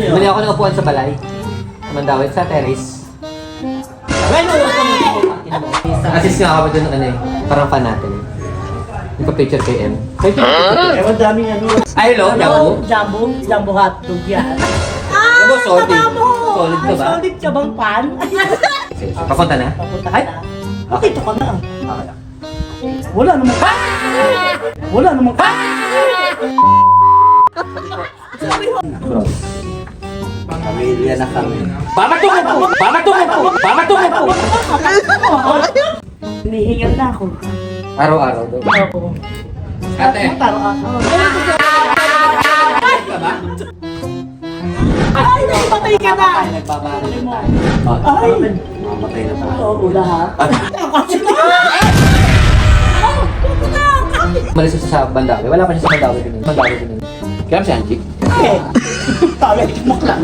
Bumili ako ng upuan sa balay. Sa Mandawit, sa terrace. Bueno, assist nga ako doon ng ano eh. Parang fan natin eh. Nagpa-picture kay M. Ewan daming ano. Ay, hello, Jumbo. Jumbo hotdog yan. Jumbo, solid. Solid ka ba? Solid ka bang pan? Papunta na? Papunta Ay! ka na. Bakit ka na? Okay lang. Wala namang Wala namang Pamilya na kami. Pamatungo po! Pamatungo po! Pamatungo po! Hinihingal na ako. Araw-araw daw. Ako. Ate. Ay, naipatay ka na! Nagbabaril na tayo. Ay! Mamatay na tayo. Oo, lahat. Umalis siya sa Bandawi. Wala pa siya sa Bandawi din. Bandawi din. Kaya si Angie? Eh, tayo, makla.